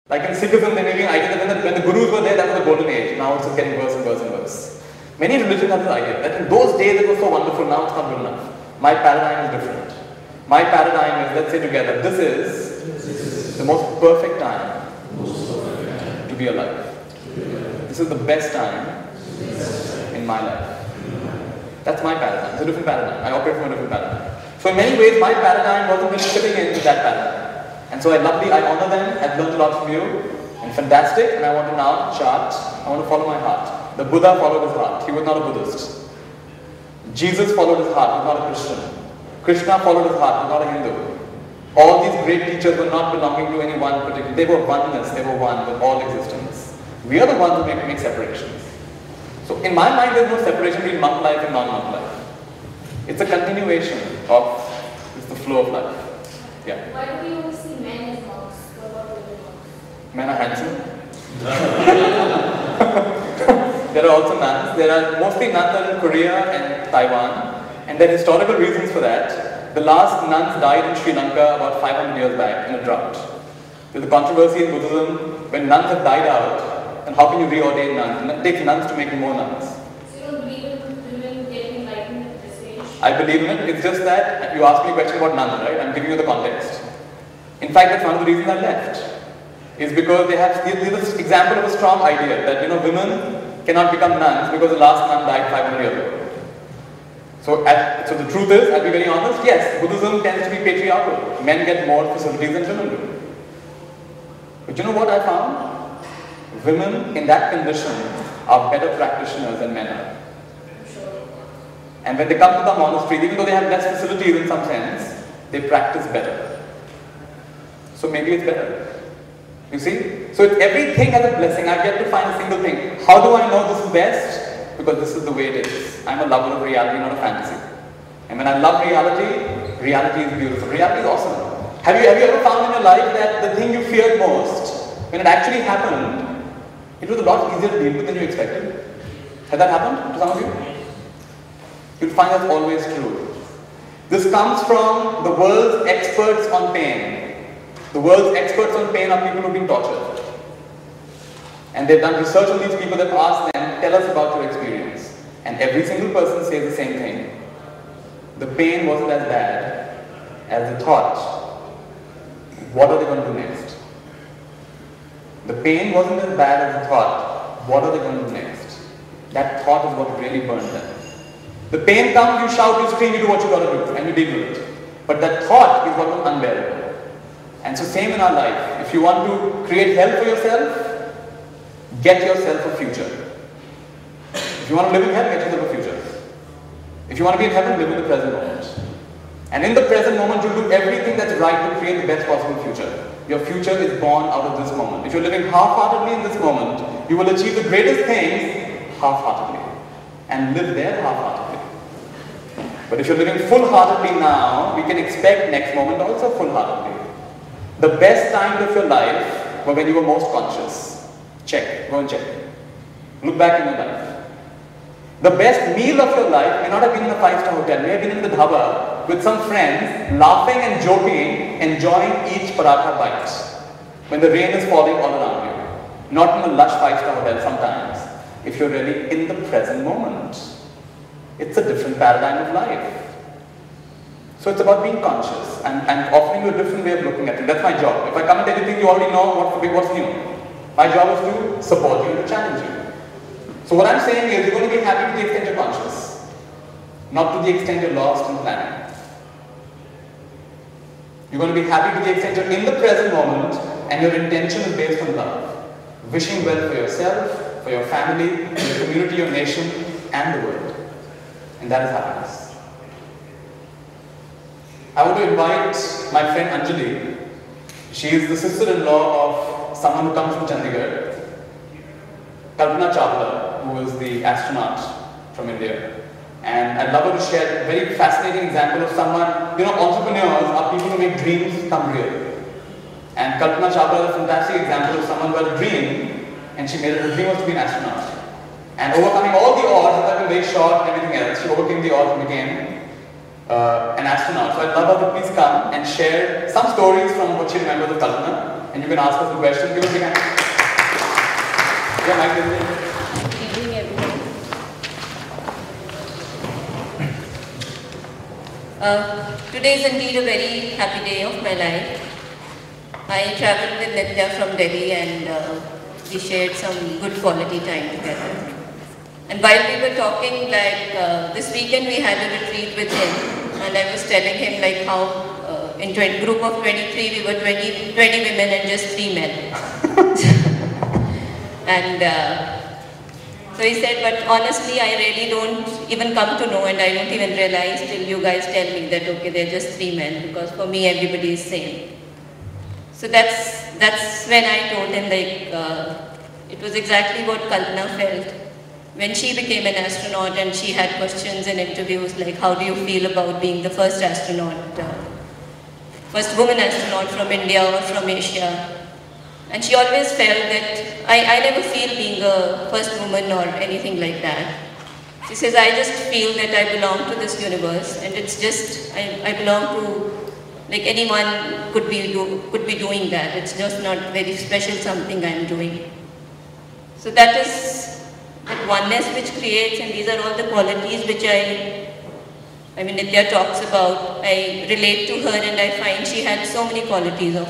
Like in Sikhism, they make an idea that when the gurus were there, that was the golden age. Now it's just getting worse and worse and worse. Many religions have this idea that in those days it was so wonderful, now it's not good enough. My paradigm is different. My paradigm is, let's say together, this is the most perfect time to be alive. This is the best time in my life. That's my paradigm. It's a different paradigm. I operate from a different paradigm. So in many ways, my paradigm wasn't really fitting into that paradigm. And so I honor them. I've learned a lot from you. And fantastic. And I want to now chart. I want to follow my heart. The Buddha followed his heart. He was not a Buddhist. Jesus followed his heart. He was not a Christian. Krishna followed his heart. He was not a Hindu. All these great teachers were not belonging to any one particular. They were oneness. They were one with all existence. We are the ones who make separations. So in my mind, there is no separation between monk life and non-monk life. It's a continuation of the flow of life. Yeah. Why do we only see men as monks? What about women monks? Men are handsome. There are also nuns. There are mostly nuns are in Korea and Taiwan, and there are historical reasons for that. The last nuns died in Sri Lanka about 500 years back in a drought. There's a controversy in Buddhism when nuns have died out, and how can you reordain nuns? It takes nuns to make more nuns. So you don't believe in women getting enlightened at this age? I believe in it. It's just that you asked me a question about nuns, right? I'm giving you the context. In fact, that's one of the reasons I left. Is because they have this example of a strong idea that women cannot become nuns because the last nun died 500 years ago. So the truth is, I'll be very honest, yes, Buddhism tends to be patriarchal. Men get more facilities than women do. But you know what I found? Women in that condition are better practitioners than men are. And when they come to the monastery, even though they have less facilities in some sense, they practice better. So maybe it's better. You see? So everything has a blessing. I've yet to find a single thing. How do I know this is best? Because this is the way it is. I'm a lover of reality, not a fantasy. And when I love reality, reality is beautiful. Reality is awesome. Have you ever found in your life that the thing you feared most, when it actually happened, it was a lot easier to deal with than you expected? Has that happened to some of you? You'll find that's always true. This comes from the world's experts on pain. The world's experts on pain are people who've been tortured. And they've done research on these people. They've asked them, tell us about your experience. And every single person says the same thing. The pain wasn't as bad as the thought. What are they going to do next? The pain wasn't as bad as the thought. What are they going to do next? That thought is what really burned them. The pain comes, you shout, you scream, you do what you got to do, and you deal with it. But that thought is what was unbearable. And so same in our life. If you want to create hell for yourself, get yourself a future. If you want to live in hell, get yourself a future. If you want to be in heaven, live in the present moment. And in the present moment, you'll do everything that's right to create the best possible future. Your future is born out of this moment. If you're living half-heartedly in this moment, you will achieve the greatest things half-heartedly. And live there half-heartedly. But if you're living full-heartedly now, we can expect next moment also full-heartedly. The best times of your life were when you were most conscious. Check. Go and check. Look back in your life. The best meal of your life may not have been in a 5-star hotel. May have been in the dhaba with some friends, laughing and joking, enjoying each paratha bite. When the rain is falling all around you. Not in a lush 5-star hotel sometimes. If you're really in the present moment. It's a different paradigm of life. So it's about being conscious and offering you a different way of looking at it. That's my job. If I come and tell you things you already know, what's new? My job is to support you and to challenge you. So what I'm saying is you're going to be happy to the extent you're conscious. Not to the extent you're lost in planning. You're going to be happy to the extent you're in the present moment and your intention is based on love. Wishing well for yourself, for your family, your community, your nation, and the world. And that is happiness. I want to invite my friend Anjali. She is the sister-in-law of someone who comes from Chandigarh. Kalpana Chawla, who is the astronaut from India. And I'd love her to share a very fascinating example of someone, entrepreneurs are people who make dreams come real. And Kalpana Chawla is a fantastic example of someone who had a dream, and she made it, her dream was to be an astronaut. And overcoming all the odds, that were very short and everything else, she overcame the odds and became an astronaut. So I'd love her to please come and share some stories from what she remembers of Kalpana and you can ask us the questions. Give us a hand. Yeah, Mike, Good evening, everyone. Today is indeed a very happy day of my life. I traveled with Nitya from Delhi and we shared some good quality time together. And while we were talking, like this weekend we had a retreat with him, and I was telling him like how in a group of 23 we were 20 women and just 3 men. And so he said, but honestly I really don't even come to know, and I don't even realize till you guys tell me that okay, they're just 3 men, because for me everybody is same. So that's when I told him like it was exactly what Kalpana felt when she became an astronaut, and she had questions in interviews like, how do you feel about being the first astronaut, first woman astronaut from India or from Asia? And she always felt that I never feel being a first woman or anything like that. She says, I just feel that I belong to this universe, and it's just, I belong to, like anyone could be doing that. It's just not very special something I'm doing. So that is that oneness which creates, and these are all the qualities which I mean Nitya talks about. I relate to her and I find she had so many qualities of,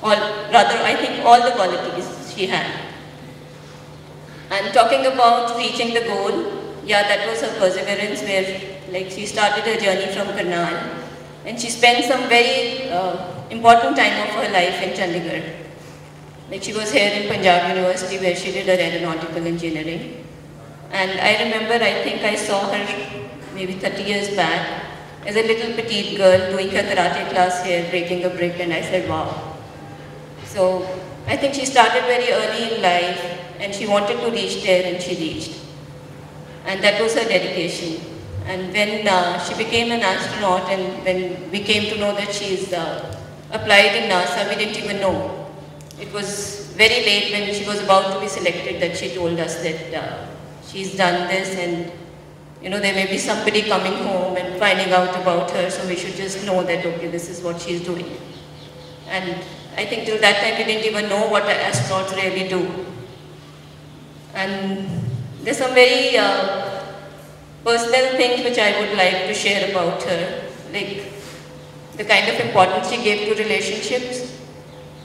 I think all the qualities she had. And talking about reaching the goal, yeah, that was her perseverance, where like she started her journey from Karnal, and she spent some very important time of her life in Chandigarh. Like she was here in Punjab University where she did her aeronautical engineering. And I remember, I think I saw her maybe 30 years back as a little petite girl doing her karate class here, breaking a brick, and I said, wow. So I think she started very early in life and she wanted to reach there, and she reached. And that was her dedication. And when she became an astronaut, and when we came to know that she's applied in NASA, we didn't even know. It was very late when she was about to be selected that she told us that she's done this, and you know, there may be somebody coming home and finding out about her, so we should just know that okay, this is what she's doing. And I think till that time we didn't even know what astronauts really do. And there's some very personal things which I would like to share about her, like the kind of importance she gave to relationships.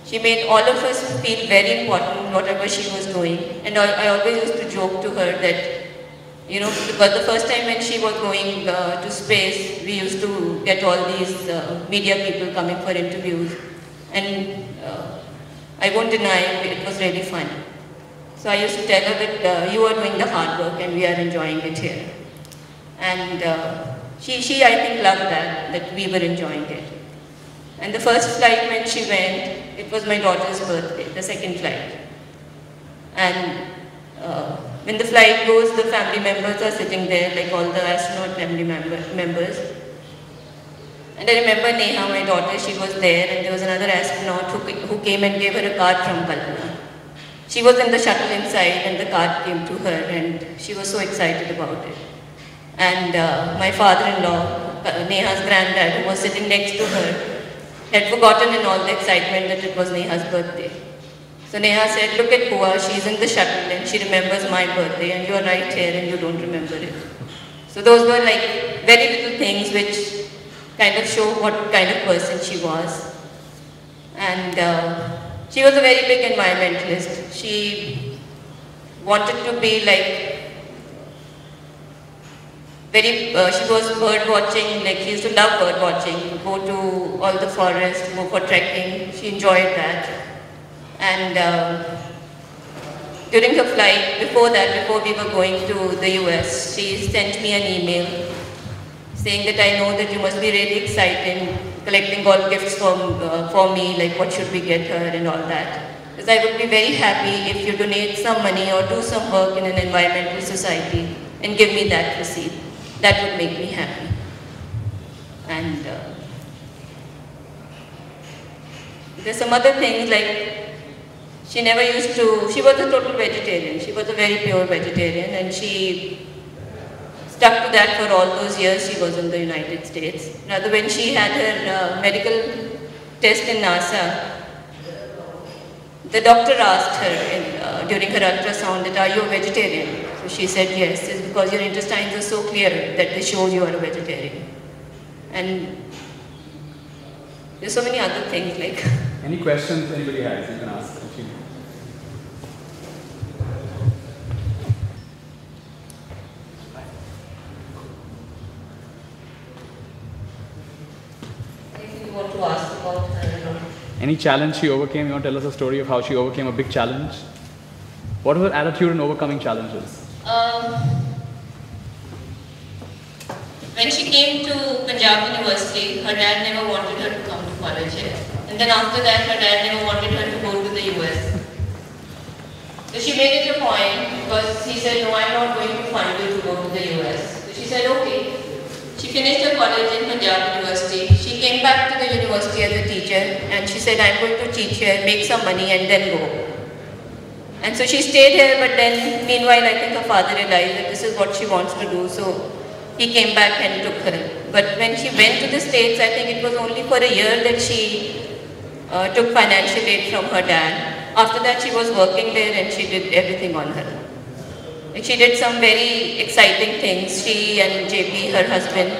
She made all of us feel very important whatever she was doing. And I always used to joke to her that, you know, because the first time when she was going to space, we used to get all these media people coming for interviews. And I won't deny it was really fun. So I used to tell her that you are doing the hard work and we are enjoying it here. And she I think loved that we were enjoying it. And the first flight when she went, it was my daughter's birthday, the second flight. And when the flight goes, the family members are sitting there, like all the astronaut family members. And I remember Neha, my daughter, she was there, and there was another astronaut who came and gave her a card from Kalpana. She was in the shuttle inside, and the card came to her, and she was so excited about it. And my father-in-law, Neha's granddad, who was sitting next to her, had forgotten in all the excitement that it was Neha's birthday. So Neha said, look at Bua, she's in the shuttle and she remembers my birthday, and you're right here and you don't remember it. So those were like very little things which kind of show what kind of person she was. And she was a very big environmentalist. She wanted to be like she was bird watching, like she used to love bird watching, go to all the forests, go for trekking. She enjoyed that. And during her flight, before we were going to the US, she sent me an email saying that I know that you must be really excited collecting all gifts for me, like what should we get her and all that. Because I would be very happy if you donate some money or do some work in an environmental society and give me that receipt. That would make me happy. And there's some other things like she never used to, she was a total vegetarian. She was a very pure vegetarian, and she stuck to that for all those years she was in the United States. Rather, when she had her medical test in NASA, the doctor asked her during her ultrasound that, are you a vegetarian? So she said yes. It's because your intestines are so clear that they show you are a vegetarian. And there's so many other things like. Any questions anybody has, you can ask. Anything you want to ask about her? Any challenge she overcame? You want to tell us a story of how she overcame a big challenge? What was her attitude in overcoming challenges? When she came to Punjab University, her dad never wanted her to come to college here. And then after that, her dad never wanted her to go to the US. So she made it a point because he said, no, I'm not going to fund you to go to the US. So she said, okay. She finished her college in Punjab University. She came back to the university as a teacher and she said, I'm going to teach here, make some money and then go. And so she stayed here, but then meanwhile I think her father realized that this is what she wants to do. So he came back and took her. But when she went to the States, I think it was only for a year that she took financial aid from her dad. After that she was working there and she did everything on her. Like she did some very exciting things. She and JP, her husband,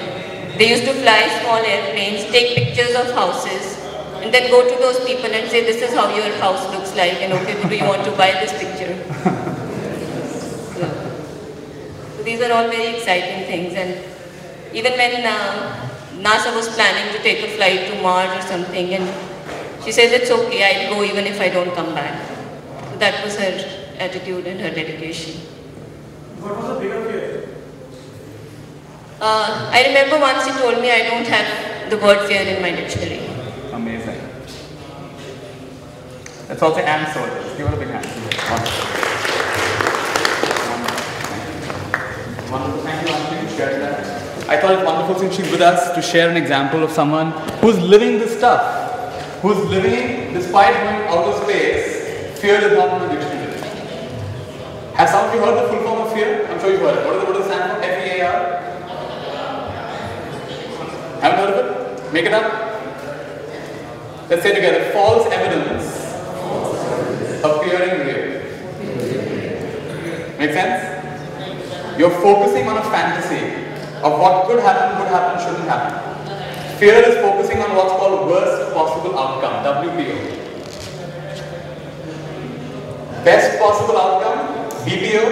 they used to fly small airplanes, take pictures of houses, and then go to those people and say, this is how your house looks like, and okay, do you want to buy this picture? So these are all very exciting things. And even when NASA was planning to take a flight to Mars or something, and she says, it's okay, I'll go even if I don't come back. So that was her attitude and her dedication. What was the bigger fear? I remember once she told me I don't have the word fear in my dictionary. Amazing. Let's also Anne Soldiers. Give her a big hand. Wonderful. Thank you, Anne, for sharing that. I thought it's wonderful since she's with us to share an example of someone who's living this stuff. Who's living, despite going out of space, fear is not in the dictionary. Have some of you heard the full form of fear? I'm sure you've heard it. What does it stand for? F-E-A-R? Haven't heard of it? Make it up. Let's say together, false evidence appearing real. Make sense? You're focusing on a fantasy of what could happen, shouldn't happen. Fear is focusing on what's called worst possible outcome, WPO. Best possible outcome, BPO.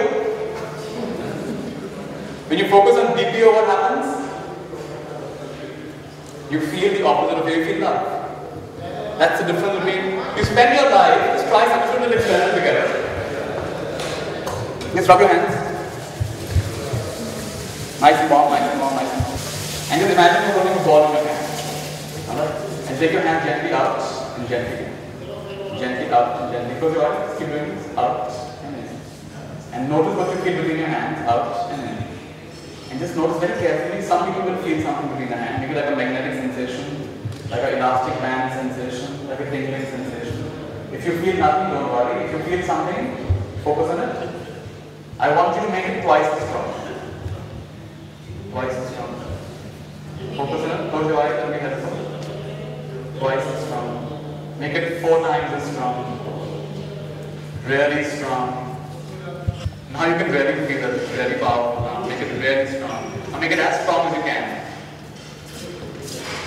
When you focus on BPO, what happens? You feel the opposite of you feel love. That's the difference between, you spend your life, just try something and experiment together. Just rub your hands. Nice and warm, nice and warm, nice and warm. And just imagine you're holding a ball in your hand. Alright? And take your hand gently out and gently in. Gently out and gently. Close your eyes, keep doing this. Out and in. And notice what you feel between your hands, out and in. And just notice very carefully, some people will feel something between the hand, maybe like a magnetic sensation, like an elastic band sensation, like a tingling sensation. If you feel nothing, don't worry. If you feel something, focus on it. I want you to make it twice as strong. Twice as strong. Focus on it, close your eyes and be helpful. Twice as strong. Make it 4 times as strong. Really strong. Now you can really feel it, very powerful now. Make it really strong. Now make it as strong as you can.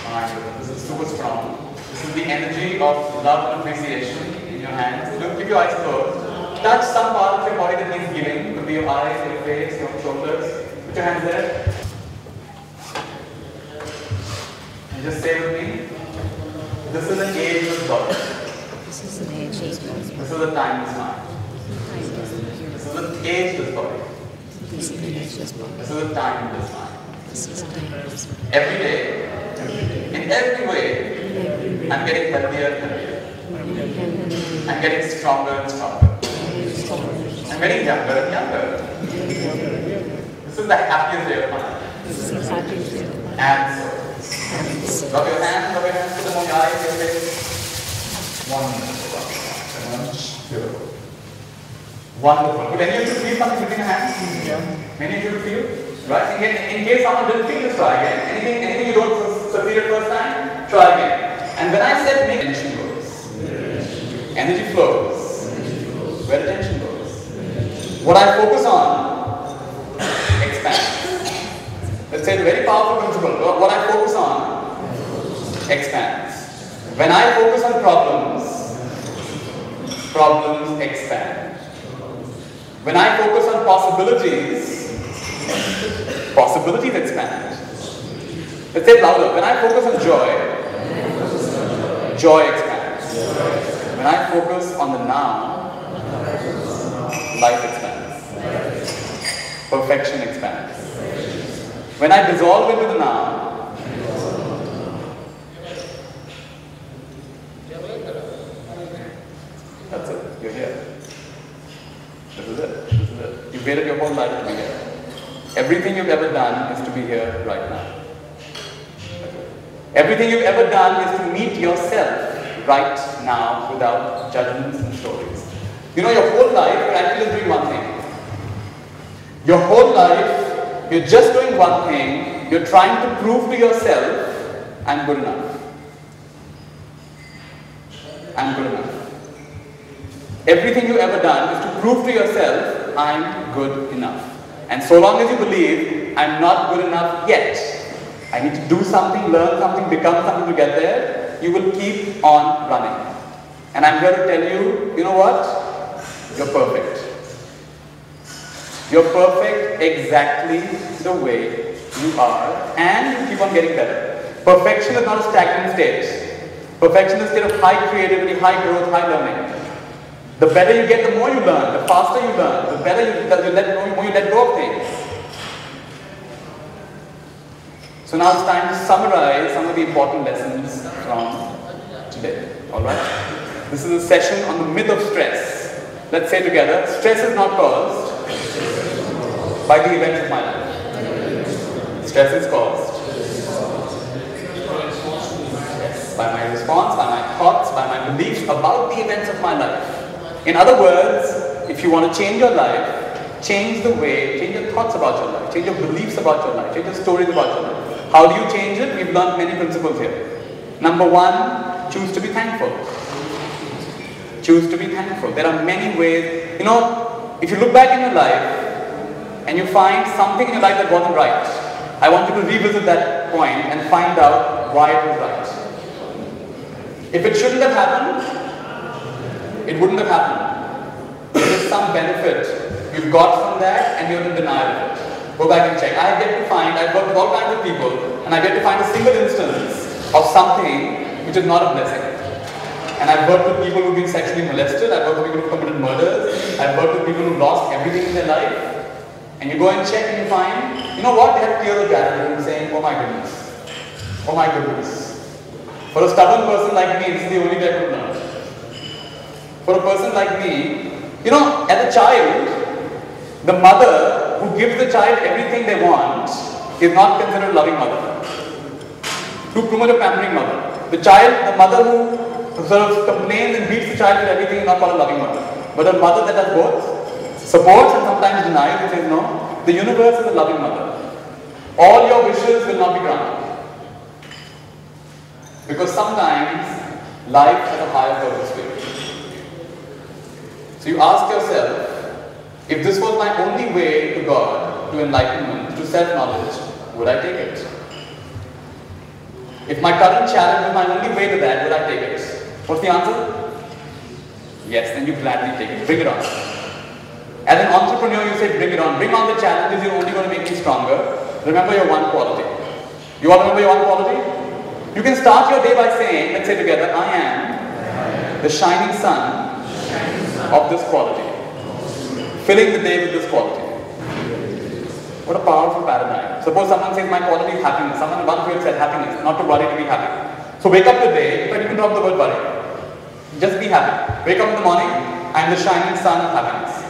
Alright, this is super strong. This is the energy of love and appreciation in your hands. Look, keep your eyes closed. Touch some part of your body that needs healing. Could be your eyes, your face, your shoulders. Put your hands there. And just say with me, this is an ageless body. This is an ageless body. This is a timeless mind. This is an ageless body. This is an ageless body. This is a timeless mind. This is a timeless body. Every day, in every way, I'm getting healthier and healthier. I'm getting stronger and stronger. I'm getting younger and younger. This is the happiest day of my life. And so, rub your hands, put them on your eyes, your face. Wonderful. Wonderful. Could any of you feel something between your hands? Many of you feel? Right? In case someone didn't feel this, try again. Anything you don't succeed at first time, try again. And when I said make energy goes, energy flows. What I focus on expands. Let's say a very powerful principle. What I focus on expands. When I focus on problems, problems expand. When I focus on possibilities, possibilities expand. Let's say it louder. When I focus on joy, joy expands. When I focus on the now, life expands. Perfection expands. When I dissolve into the now, that's it. You're here. This is it. This is it. You've waited your whole life to be here. Everything you've ever done is to be here right now. Everything you've ever done is to meet yourself right now without judgments and stories. You know, your whole life you're actually just doing one thing. Your whole life you're just doing one thing. You're trying to prove to yourself, I'm good enough. I'm good enough. Everything you've ever done is to prove to yourself, I'm good enough. And so long as you believe, I'm not good enough yet, I need to do something, learn something, become something to get there, you will keep on running. And I'm here to tell you, you know what? You're perfect. You're perfect exactly the way you are, and you keep on getting better. Perfection is not a stagnant state. Perfection is a state of high creativity, high growth, high learning. The better you get, the more you learn, the faster you learn, the better you let go of things. So now it's time to summarize some of the important lessons from today. Alright? This is a session on the myth of stress. Let's say together, stress is not caused by the events of my life. Stress is caused by my response, by my thoughts, by my beliefs about the events of my life. In other words, if you want to change your life, change the way, change your thoughts about your life, change your beliefs about your life, change your stories about your life. How do you change it? We've learned many principles here. Number one, choose to be thankful. Choose to be thankful. There are many ways. You know, if you look back in your life and you find something in your life that wasn't right, I want you to revisit that point and find out why it was right. If it shouldn't have happened, it wouldn't have happened. There is some benefit you've got from that and you're in denial of it. Go back and check. I've worked with all kinds of people, and I get to find a single instance of something which is not a blessing. And I've worked with people who've been sexually molested, I've worked with people who've committed murders, I've worked with people who've lost everything in their life. And you go and check and you find, you know what, they have tears of gratitude saying, oh my goodness. Oh my goodness. For a stubborn person like me, this is the only way I could learn. For a person like me, you know, as a child, the mother who gives the child everything they want is not considered a loving mother. Too much of pampering mother. The mother who sort of complains and beats the child for everything is not called a loving mother. But a mother that does both, supports and sometimes denies and says no, the universe is a loving mother. All your wishes will not be granted. Because sometimes life has a higher purpose for you. So you ask yourself, if this was my only way to God, to enlightenment, to self-knowledge, would I take it? If my current challenge was my only way to that, would I take it? What's the answer? Yes, then you gladly take it. Bring it on. As an entrepreneur, you say, bring it on. Bring on the challenges, you're only going to make me stronger. Remember your one quality. You all remember your one quality? You can start your day by saying, let's say together, I am the shining sun of this quality. Filling the day with this quality. What a powerful paradigm. Suppose someone says my quality is happiness. Someone once said happiness, not to worry, to be happy. So wake up today, but you can drop the word worry. Just be happy. Wake up in the morning, I am the shining sun of happiness.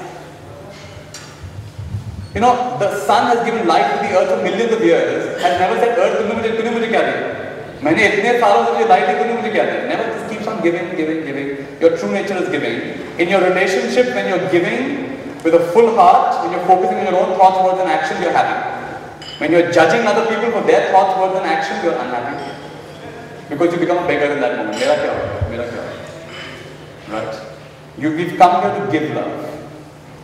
You know, the sun has given light to the earth for millions of years, has never said, earth, tune mujhe kya diya? Maine itne saalon se mujhe light di, tune mujhe kya diya? Never, just keeps on giving, giving, giving. Your true nature is giving. In your relationship, when you're giving with a full heart, when you're focusing on your own thoughts, words and actions, you're happy. When you're judging other people for their thoughts, words and actions, you're unhappy. Because you become a beggar in that moment. Mera kya hoga? Mera kya hoga? Right? We've come here to give love.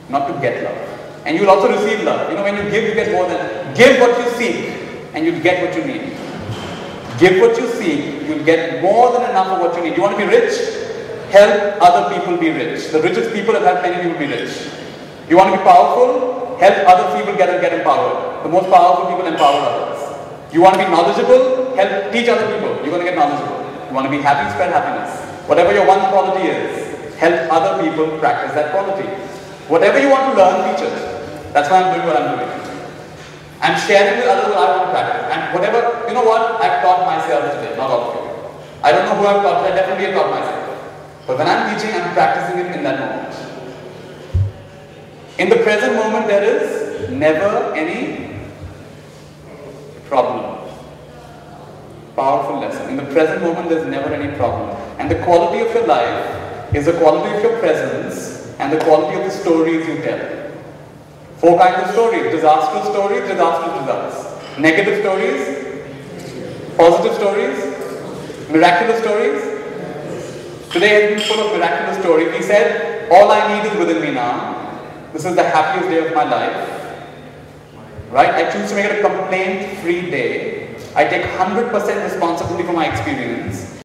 not to get love. And you will also receive love. You know, when you give, you get more than. Give what you seek, and you'll get what you need. Give what you seek, you'll get more than enough of what you need. You want to be rich? Help other people be rich. The richest people have helped many people be rich. You want to be powerful? Help other people get empowered. The most powerful people empower others. You want to be knowledgeable? Help teach other people. You're going to get knowledgeable. You want to be happy? Spread happiness. Whatever your one quality is, help other people practice that quality. Whatever you want to learn, teach it. That's why I'm doing what I'm doing. I'm sharing with others what I want to practice. And whatever, you know what? I've taught myself today, not all of you. I don't know who I've taught, but I definitely have taught myself. But when I'm teaching, I'm practicing it in that moment. In the present moment, there is never any problem. Powerful lesson. In the present moment, there's never any problem. And the quality of your life is the quality of your presence and the quality of the stories you tell. 4 kinds of stories: disastrous stories, disastrous results; negative stories, positive stories, miraculous stories. Today has been full of miraculous stories. He said, all I need is within me now. This is the happiest day of my life. Right? I choose to make it a complaint-free day. I take 100% responsibility for my experience.